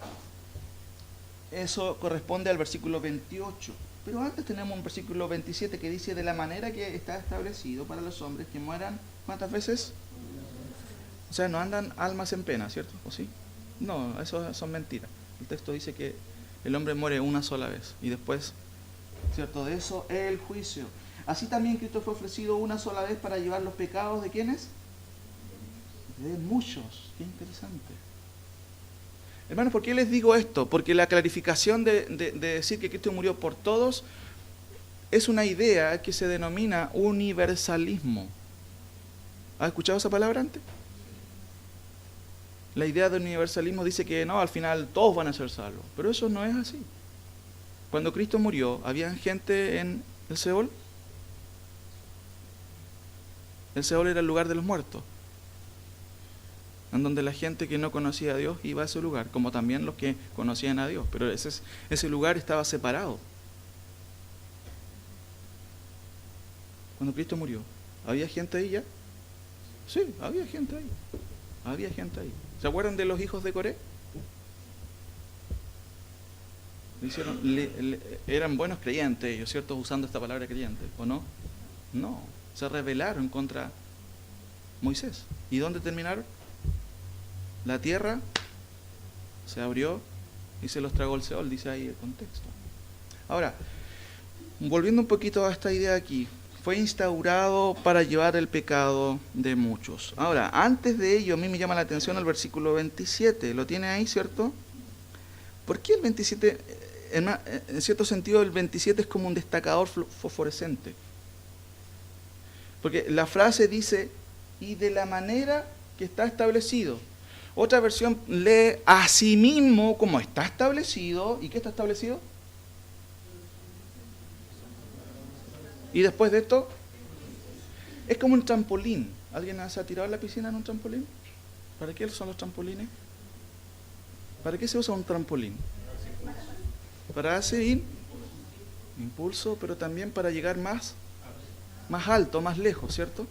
eso corresponde al versículo 28. Pero antes tenemos un versículo 27 que dice: de la manera que está establecido para los hombres que mueran, ¿cuántas veces? O sea, no andan almas en pena, ¿cierto? ¿O sí? No, eso son mentiras. El texto dice que el hombre muere una sola vez y después, ¿cierto?, de eso el juicio. Así también Cristo fue ofrecido una sola vez para llevar los pecados ¿de quiénes? De muchos. Qué interesante. Hermanos, ¿por qué les digo esto? Porque la clarificación de decir que Cristo murió por todos es una idea que se denomina universalismo. ¿Has escuchado esa palabra antes? La idea del universalismo dice que no, al final todos van a ser salvos. Pero eso no es así. Cuando Cristo murió, ¿había gente en el Seol? El Seol era el lugar de los muertos, en donde la gente que no conocía a Dios iba a ese lugar, como también los que conocían a Dios. Pero ese lugar estaba separado. Cuando Cristo murió, ¿había gente ahí ya? Sí, había gente ahí. Había gente ahí. ¿Se acuerdan de los hijos de Coré? Eran buenos creyentes ellos, ¿cierto? Usando esta palabra creyente, ¿o no? No, se rebelaron contra Moisés. ¿Y dónde terminaron? La tierra se abrió y se los tragó el Seol, dice ahí el contexto. Ahora, volviendo un poquito a esta idea aquí, fue instaurado para llevar el pecado de muchos. Ahora, antes de ello, a mí me llama la atención el versículo 27. ¿Lo tiene ahí, cierto? ¿Por qué el 27? En cierto sentido, el 27 es como un destacador fosforescente. Porque la frase dice, y de la manera que está establecido. Otra versión lee, asimismo, como está establecido. ¿Y qué está establecido? Y después de esto, es como un trampolín. ¿Alguien se ha tirado en la piscina en un trampolín? ¿Para qué son los trampolines? ¿Para qué se usa un trampolín? Para hacer impulso, pero también para llegar más alto, más lejos, ¿cierto?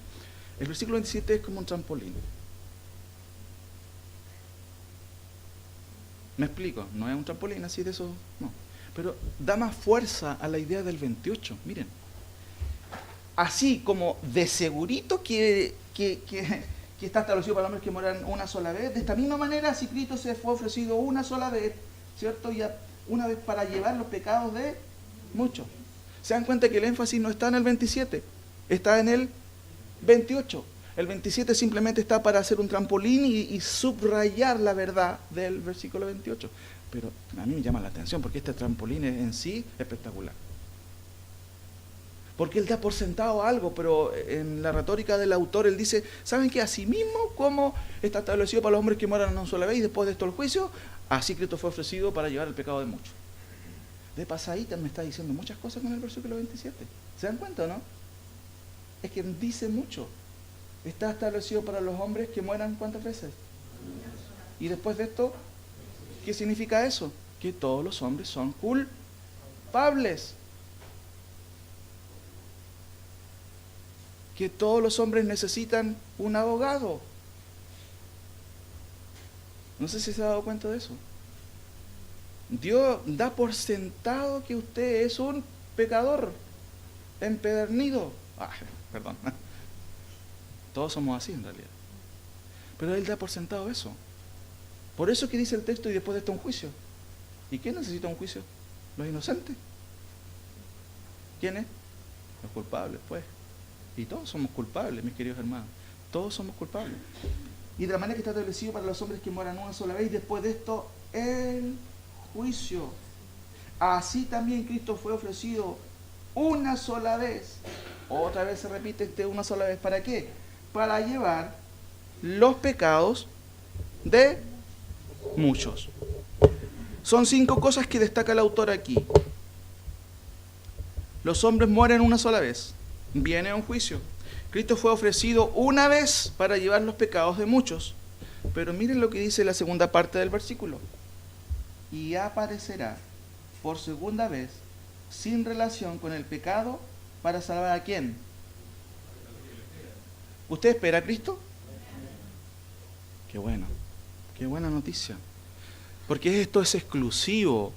El versículo 27 es como un trampolín. ¿Me explico? No es un trampolín así de eso, no. Pero da más fuerza a la idea del 28, miren. Así como de segurito que está establecido para los hombres que mueran una sola vez, de esta misma manera, si Cristo se fue ofrecido una sola vez, ¿cierto? Y una vez para llevar los pecados de muchos. ¿Se dan cuenta que el énfasis no está en el 27? Está en el 28. El 27 simplemente está para hacer un trampolín y subrayar la verdad del versículo 28. Pero a mí me llama la atención porque este trampolín es en sí espectacular. Porque él da por sentado algo, pero en la retórica del autor él dice, ¿saben qué? Así mismo como está establecido para los hombres que mueran una sola vez y después de esto el juicio, así Cristo fue ofrecido para llevar el pecado de muchos. De pasadita me está diciendo muchas cosas con el versículo 27. ¿Se dan cuenta o no? Es que dice mucho. Está establecido para los hombres que mueran ¿cuántas veces? Y después de esto, ¿qué significa eso? Que todos los hombres son culpables. Que todos los hombres necesitan un abogado. No sé si se ha dado cuenta de eso. Dios da por sentado que usted es un pecador empedernido. Perdón. Todos somos así en realidad. Pero Él da por sentado eso. Por eso que dice el texto, y después de esto un juicio. ¿Y quién necesita un juicio? Los inocentes. ¿Quiénes? Los culpables, pues. Y todos somos culpables, mis queridos hermanos. Todos somos culpables. Y de la manera que está establecido para los hombres que mueran una sola vez, y después de esto, el juicio. Así también Cristo fue ofrecido una sola vez. Otra vez se repite una sola vez. ¿Para qué? Para llevar los pecados de muchos. Son 5 cosas que destaca el autor aquí. Los hombres mueren una sola vez. Viene un juicio. Cristo fue ofrecido una vez para llevar los pecados de muchos. Pero miren lo que dice la segunda parte del versículo. Y aparecerá por segunda vez sin relación con el pecado para salvar ¿a quién? ¿Usted espera a Cristo? Qué bueno. Qué buena noticia. Porque esto es exclusivo.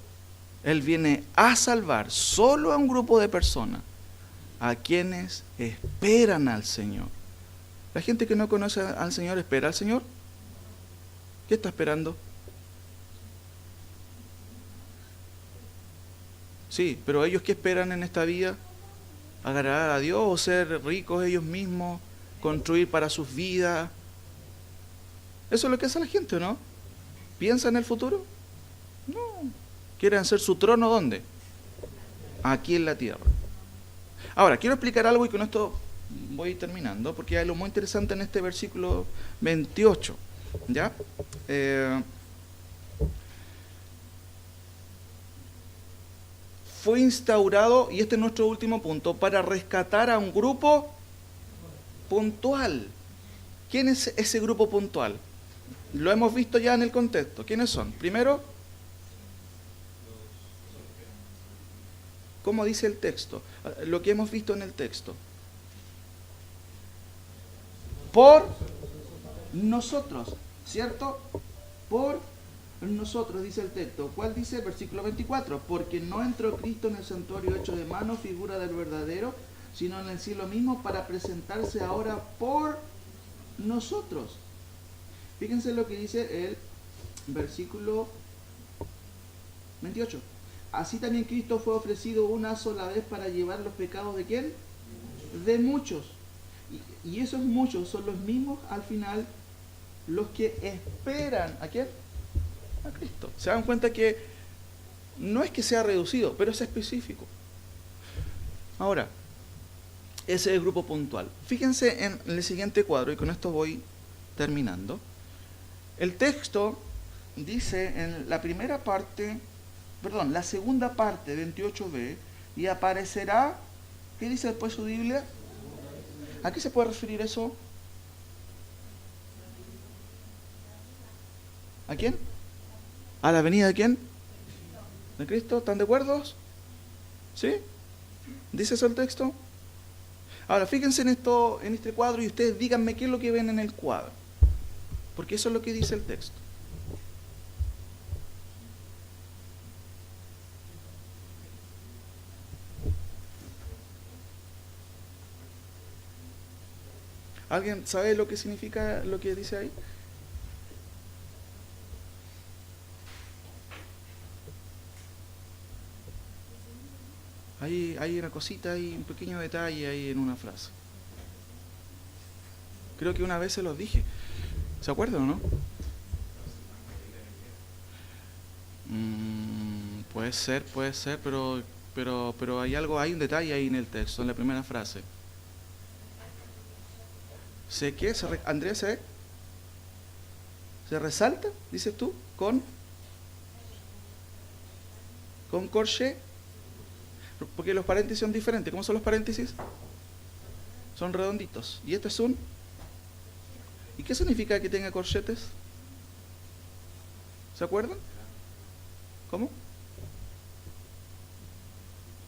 Él viene a salvar solo a un grupo de personas, a quienes esperan al Señor. La gente que no conoce al Señor, ¿espera al Señor? ¿Qué está esperando? Sí, pero ellos ¿qué esperan en esta vida? ¿Agradar a Dios o ser ricos ellos mismos? ¿Construir para sus vidas? Eso es lo que hace la gente, ¿no? ¿Piensa en el futuro? No. ¿Quieren hacer su trono dónde? Aquí en la tierra. Ahora, quiero explicar algo y con esto voy terminando, porque hay algo muy interesante en este versículo 28. ¿Ya? Fue instaurado, y este es nuestro último punto, para rescatar a un grupo puntual. ¿Quién es ese grupo puntual? Lo hemos visto ya en el contexto. ¿Quiénes son? Primero, ¿cómo dice el texto? Lo que hemos visto en el texto. Por nosotros, ¿cierto? Por nosotros, dice el texto. ¿Cuál dice? Versículo 24. Porque no entró Cristo en el santuario hecho de mano, figura del verdadero, sino en el cielo mismo, para presentarse ahora por nosotros. Fíjense lo que dice el versículo 28. Así también Cristo fue ofrecido una sola vez para llevar los pecados ¿de quién? De muchos. Y esos muchos son los mismos al final los que esperan ¿a quién? A Cristo. Se dan cuenta que no es que sea reducido, pero es específico. Ahora, ese es el grupo puntual. Fíjense en el siguiente cuadro, y con esto voy terminando. El texto dice en la primera parte, la segunda parte, 28b, y aparecerá, ¿qué dice después su Biblia? ¿A qué se puede referir eso? ¿A quién? ¿A la venida de quién? ¿De Cristo? ¿Están de acuerdo? ¿Sí? ¿Dice eso el texto? Ahora, fíjense en este cuadro y ustedes díganme qué es lo que ven en el cuadro. Porque eso es lo que dice el texto. ¿Alguien sabe lo que significa lo que dice ahí? Hay una cosita, hay un pequeño detalle ahí en una frase. Creo que una vez se los dije. ¿Se acuerdan o no? Puede ser, pero hay un detalle ahí en el texto, en la primera frase. ¿Sé qué? Andrés, ¿se resalta, dices tú, con corché? Porque los paréntesis son diferentes. ¿Cómo son los paréntesis? Son redonditos. Y este es un... ¿Y qué significa que tenga corchetes? ¿Se acuerdan? ¿Cómo?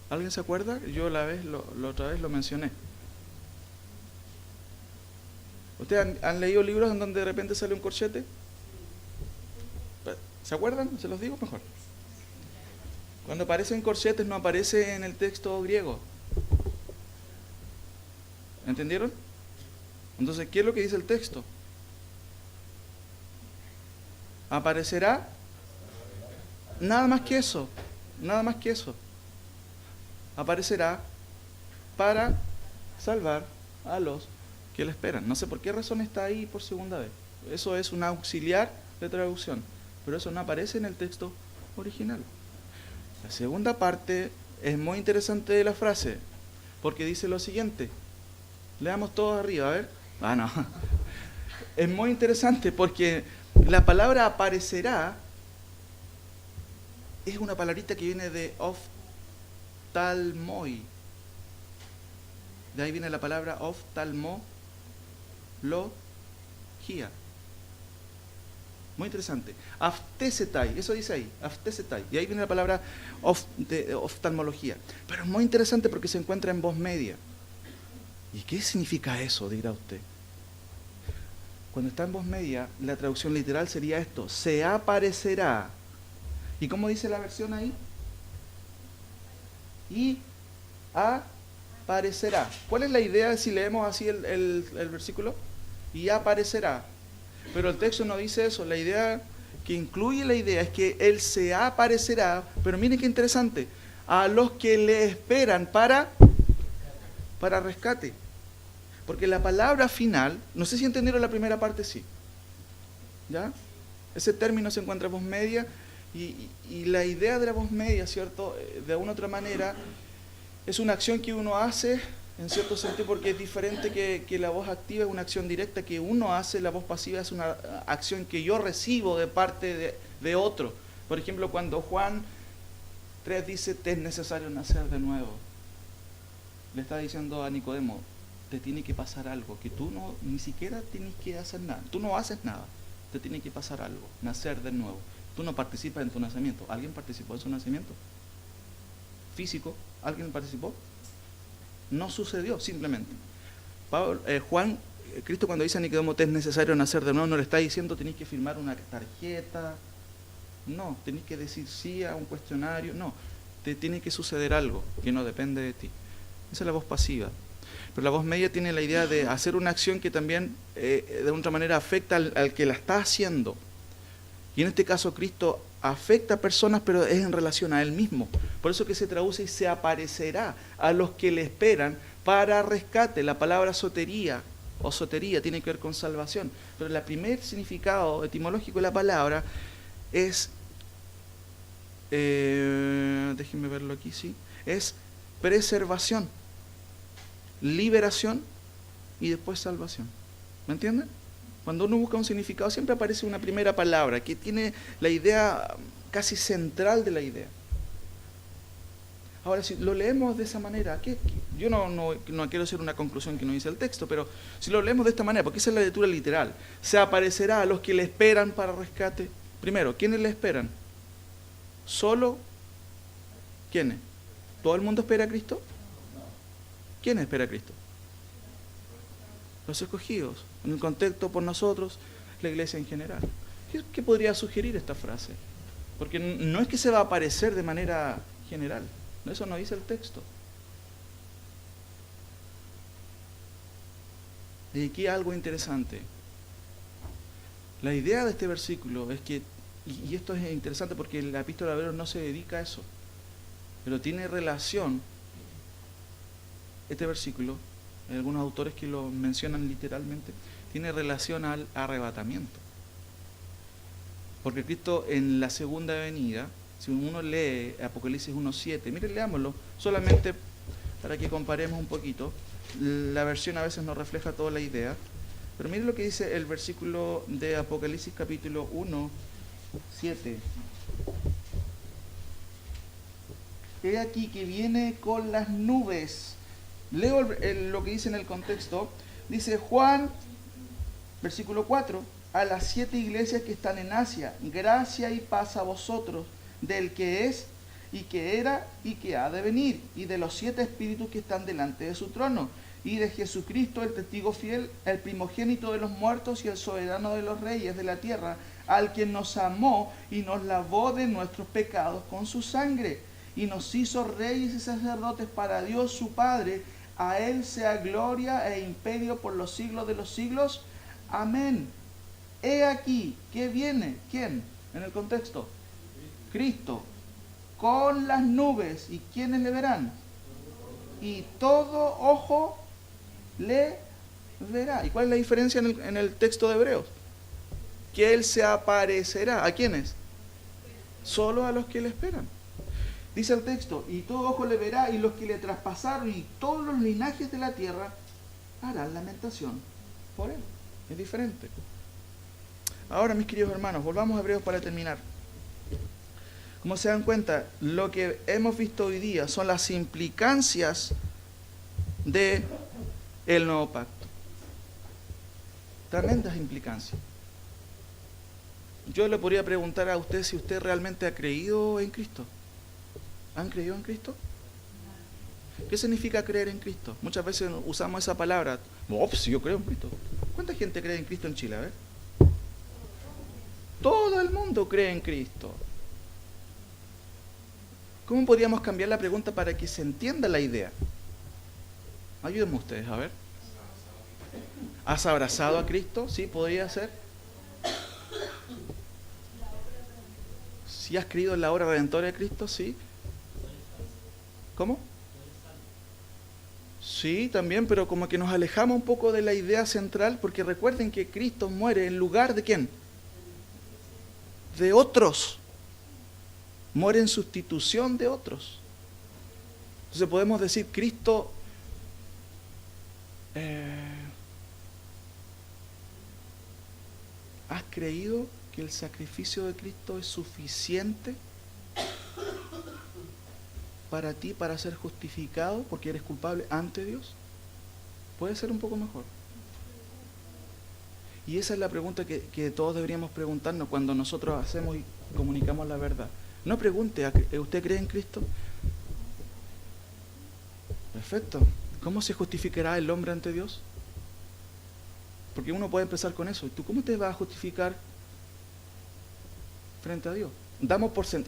¿Alguien se acuerda? Yo la otra vez lo mencioné. ¿Ustedes han leído libros en donde de repente sale un corchete? ¿Se acuerdan? ¿Se los digo mejor? Cuando aparecen corchetes no aparece en el texto griego. ¿Entendieron? Entonces, ¿qué es lo que dice el texto? Aparecerá. Nada más que eso. Nada más que eso. Aparecerá para salvar a los que le esperan. No sé por qué razón está ahí por segunda vez. Eso es un auxiliar de traducción, pero eso no aparece en el texto original. La segunda parte es muy interesante de la frase, porque dice lo siguiente. Leamos todos arriba, a ver. No. Es muy interesante porque la palabra aparecerá es una palabrita que viene de oftalmoi. De ahí viene la palabra oftalmología. Muy interesante. Aftesetai, eso dice ahí, aftesetai. Y ahí viene la palabra de oftalmología. Pero es muy interesante porque se encuentra en voz media. ¿Y qué significa eso, dirá usted? Cuando está en voz media, la traducción literal sería esto: se aparecerá. ¿Y cómo dice la versión ahí? Y aparecerá. ¿Cuál es la idea si leemos así el versículo? Y aparecerá. Pero el texto no dice eso. La idea que incluye la idea es que Él se aparecerá, pero miren qué interesante, a los que le esperan para rescate. Porque la palabra final, no sé si entendieron la primera parte, sí. ¿Ya? Ese término se encuentra en voz media y la idea de la voz media, ¿cierto? De alguna otra manera, es una acción que uno hace, en cierto sentido, porque es diferente que la voz activa, es una acción directa que uno hace, la voz pasiva es una acción que yo recibo de parte de otro. Por ejemplo, cuando Juan 3 dice, te es necesario nacer de nuevo, le está diciendo a Nicodemo, te tiene que pasar algo, que tú no, ni siquiera tienes que hacer nada, tú no haces nada, te tiene que pasar algo, nacer de nuevo. Tú no participas en tu nacimiento. ¿Alguien participó en su nacimiento? ¿Físico? ¿Alguien participó? No sucedió, simplemente. Cristo cuando dice a Nicodemo, te es necesario nacer de nuevo, no le está diciendo tenéis que firmar una tarjeta, no, tenéis que decir sí a un cuestionario, no, te tiene que suceder algo que no depende de ti. Esa es la voz pasiva. Pero la voz media tiene la idea de hacer una acción que también de otra manera afecta al que la está haciendo. Y en este caso Cristo afecta a personas, pero es en relación a Él mismo. Por eso que se traduce y se aparecerá a los que le esperan para rescate. La palabra sotería o sotería tiene que ver con salvación. Pero el primer significado etimológico de la palabra es, déjenme verlo aquí, sí, es preservación, liberación y después salvación. ¿Me entienden? Cuando uno busca un significado siempre aparece una primera palabra que tiene la idea casi central de la idea. Ahora, si lo leemos de esa manera, yo no quiero hacer una conclusión que no dice el texto, pero si lo leemos de esta manera, porque esa es la lectura literal, se aparecerá a los que le esperan para rescate. Primero, ¿quiénes le esperan? ¿Solo? ¿Quiénes? ¿Todo el mundo espera a Cristo? ¿Quién espera a Cristo? Los escogidos, en el contexto por nosotros, la iglesia en general. ¿Qué podría sugerir esta frase? Porque no es que se va a aparecer de manera general, eso no dice el texto. Y aquí algo interesante. La idea de este versículo es que, y esto es interesante porque la epístola de Hebreos no se dedica a eso, pero tiene relación, este versículo, hay algunos autores que lo mencionan literalmente, tiene relación al arrebatamiento. Porque Cristo en la segunda venida, si uno lee Apocalipsis 1:7, miren, leámoslo, solamente para que comparemos un poquito. La versión a veces no refleja toda la idea, pero miren lo que dice el versículo de Apocalipsis capítulo 1:7. He aquí que viene con las nubes. Leo lo que dice en el contexto. Dice Juan, versículo 4, a las 7 iglesias que están en Asia, gracia y paz a vosotros, del que es, y que era, y que ha de venir, y de los 7 espíritus que están delante de su trono, y de Jesucristo, el testigo fiel, el primogénito de los muertos y el soberano de los reyes de la tierra, al quien nos amó y nos lavó de nuestros pecados con su sangre, y nos hizo reyes y sacerdotes para Dios su Padre. A Él sea gloria e imperio por los siglos de los siglos. Amén. he aquí, ¿qué viene? ¿Quién? En el contexto. Cristo. Con las nubes. ¿Y quiénes le verán? Y todo ojo le verá. ¿Y cuál es la diferencia en el texto de Hebreos? Que Él se aparecerá. ¿A quiénes? Solo a los que le esperan. Dice el texto, y todo ojo le verá, y los que le traspasaron, y todos los linajes de la tierra harán lamentación por Él. Es diferente. Ahora, mis queridos hermanos, volvamos a Hebreos para terminar. Como se dan cuenta, lo que hemos visto hoy día son las implicancias del nuevo pacto. Tremendas implicancias. Yo le podría preguntar a usted si usted realmente ha creído en Cristo. ¿Han creído en Cristo? ¿Qué significa creer en Cristo? Muchas veces usamos esa palabra. No, pues yo creo en Cristo. ¿Cuánta gente cree en Cristo en Chile? A ver. Todo el mundo cree en Cristo. ¿Cómo podríamos cambiar la pregunta para que se entienda la idea? Ayúdenme ustedes, a ver. ¿Has abrazado a Cristo? Sí, podría ser. ¿Sí has creído en la obra redentora de Cristo? Sí. ¿Cómo? Sí, también, pero como que nos alejamos un poco de la idea central, porque recuerden que Cristo muere en lugar de ¿quién? De otros. Muere en sustitución de otros. Entonces podemos decir, Cristo ¿has creído que el sacrificio de Cristo es suficiente para ti, para ser justificado, porque eres culpable ante Dios? Puede ser un poco mejor. Y esa es la pregunta que todos deberíamos preguntarnos cuando nosotros hacemos y comunicamos la verdad. No pregunte, ¿usted cree en Cristo? Perfecto. ¿Cómo se justificará el hombre ante Dios? Porque uno puede empezar con eso. ¿Y tú cómo te vas a justificar frente a Dios?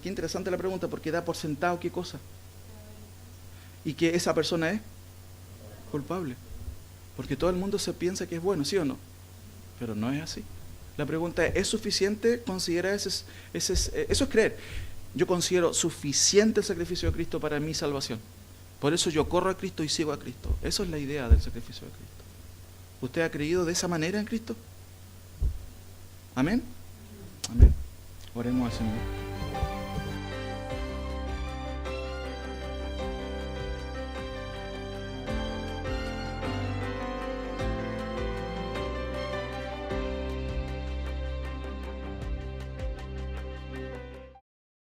Qué interesante la pregunta, porque da por sentado qué cosa. Y que esa persona es culpable. Porque todo el mundo se piensa que es bueno, ¿sí o no? Pero no es así. La pregunta ¿es suficiente? Considera eso es creer. Yo considero suficiente el sacrificio de Cristo para mi salvación. Por eso yo corro a Cristo y sigo a Cristo. Eso es la idea del sacrificio de Cristo. ¿Usted ha creído de esa manera en Cristo? ¿Amén? Amén. Oremos al Señor.